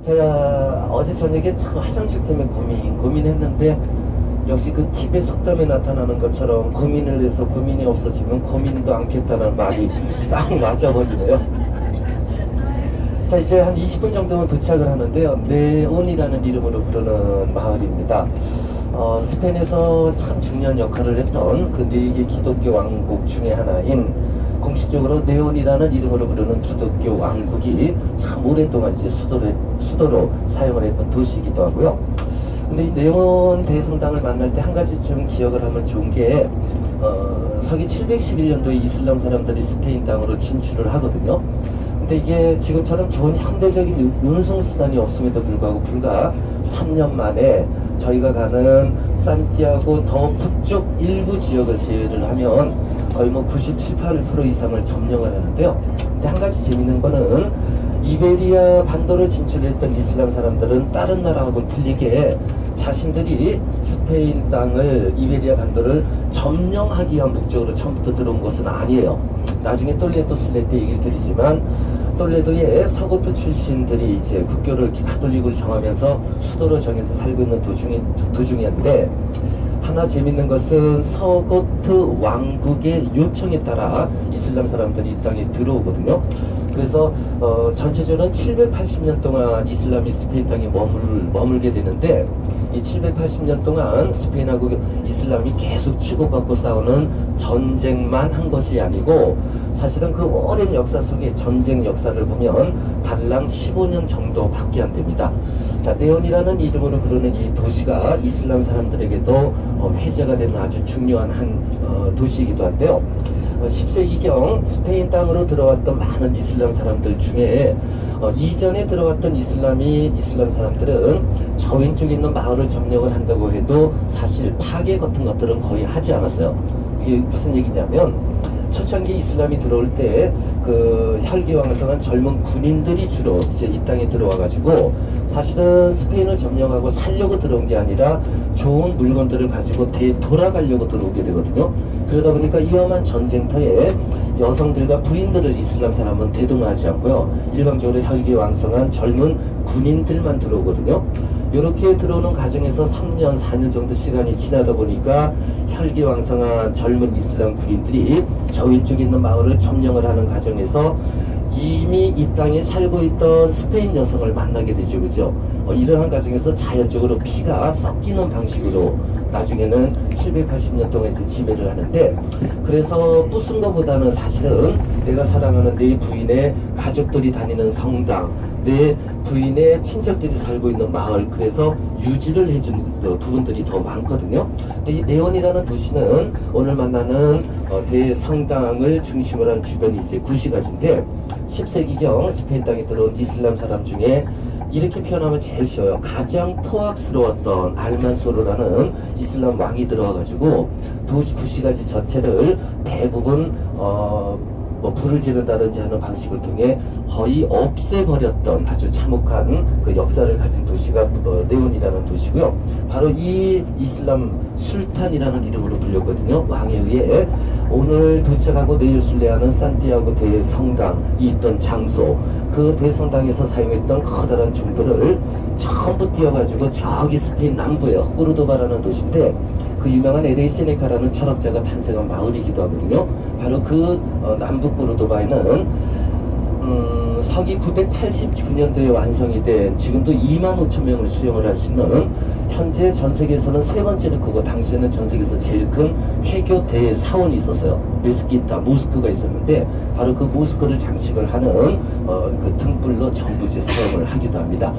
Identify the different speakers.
Speaker 1: 제가 어제 저녁에 참 화장실 때문에 고민했는데 역시 그 TV의 속담에 나타나는 것처럼 고민을 해서 고민이 없어지면 고민도 않겠다는 말이 딱 맞아버리네요. 자, 이제 한 20분 정도면 도착을 하는데요. 네온이라는 이름으로 부르는 마을입니다. 스페인에서 참 중요한 역할을 했던 그 4개 기독교 왕국 중에 하나인, 공식적으로 네온이라는 이름으로 부르는 기독교 왕국이 참 오랫동안 이제 수도로 사용을 했던 도시이기도 하고요. 근데 이 네온 대성당을 만날 때 한 가지 좀 기억을 하면 좋은 게, 서기 711년도에 이슬람 사람들이 스페인 땅으로 진출을 하거든요. 근데 이게 지금처럼 좋은 현대적인 운송수단이 없음에도 불구하고 불과 3년 만에 저희가 가는 산티아고 더 북쪽 일부 지역을 제외를 하면 거의 뭐 97, 8% 이상을 점령을 하는데요. 근데 한 가지 재밌는 거는 이베리아 반도를 진출했던 이슬람 사람들은 다른 나라하고 틀리게 자신들이 스페인 땅을, 이베리아 반도를 점령하기 위한 목적으로 처음부터 들어온 것은 아니에요. 나중에 똘레도 순례 때 얘기를 드리지만, 똘레도의 서고트 출신들이 이제 국교를 가톨릭으로 정하면서 수도로 정해서 살고 있는 도중이었는데, 하나 재밌는 것은 서고트 왕국의 요청에 따라 이슬람 사람들이 이 땅에 들어오거든요. 그래서 전체적으로는 780년 동안 이슬람이 스페인 땅에 머물게 되는데, 이 780년 동안 스페인하고 이슬람이 계속 치고받고 싸우는 전쟁만 한 것이 아니고, 사실은 그 오랜 역사 속에 전쟁 역사를 보면 달랑 15년 정도밖에 안 됩니다. 자, 네온이라는 이름으로 부르는 이 도시가 이슬람 사람들에게도 회자가 되는 아주 중요한 한 도시이기도 한데요. 10세기경 스페인 땅으로 들어왔던 많은 이슬람 사람들 중에 이전에 들어왔던 이슬람 사람들은 저 왼쪽에 있는 마을을 점령을 한다고 해도 사실 파괴 같은 것들은 거의 하지 않았어요. 이게 무슨 얘기냐면, 초창기 이슬람이 들어올 때 그 혈기왕성한 젊은 군인들이 주로 이제 이 땅에 들어와가지고, 사실은 스페인을 점령하고 살려고 들어온 게 아니라 좋은 물건들을 가지고 돌아가려고 들어오게 되거든요. 그러다 보니까 위험한 전쟁터에 여성들과 부인들을 이슬람 사람은 대동하지 않고요, 일방적으로 혈기왕성한 젊은 군인들만 들어오거든요. 이렇게 들어오는 과정에서 3년, 4년 정도 시간이 지나다 보니까 혈기왕성한 젊은 이슬람 군인들이 저 왼쪽에 있는 마을을 점령을 하는 과정에서 이미 이 땅에 살고 있던 스페인 여성을 만나게 되죠. 그죠? 이러한 과정에서 자연적으로 피가 섞이는 방식으로 나중에는 780년 동안 이제 지배를 하는데, 그래서 부순 것보다는 사실은 내가 사랑하는 내 부인의 가족들이 다니는 성당, 내 부인의 친척들이 살고 있는 마을, 그래서 유지를 해준 부분들이 더 많거든요. 근데 이 네온이라는 도시는 오늘 만나는 대성당을 중심으로 한 주변이 이제 구시가지인데, 10세기경 스페인 땅에 들어온 이슬람 사람 중에 이렇게 표현하면 제일 쉬워요. 가장 포악스러웠던 알만소르라는 이슬람 왕이 들어와가지고 도시 구시가지 전체를 대부분 불을 지른다든지 하는 방식을 통해 거의 없애버렸던 아주 참혹한 그 역사를 가진 도시가 네온이라는 도시고요. 바로 이 이슬람 술탄이라는 이름으로 불렸거든요. 왕에 의해 오늘 도착하고 내일 순례하는 산티아고 대성당이 있던 장소, 그 대성당에서 사용했던 커다란 중도를 전부 띄어가지고 저기 스페인 남부에 코르도바라는 도시인데, 그 유명한 LA 세네카라는 철학자가 탄생한 마을이기도 하거든요. 바로 그 남부 코르도바에는 서기 989년도에 완성이 된, 지금도 25,000명을 수용을 할 수 있는, 현재 전 세계에서는 세 번째로 크고 당시에는 전 세계에서 제일 큰 회교 대사원이 있었어요. 메스키타, 모스크가 있었는데, 바로 그 모스크를 장식을 하는 그 등불로 전부 이제 사용을 하기도 합니다.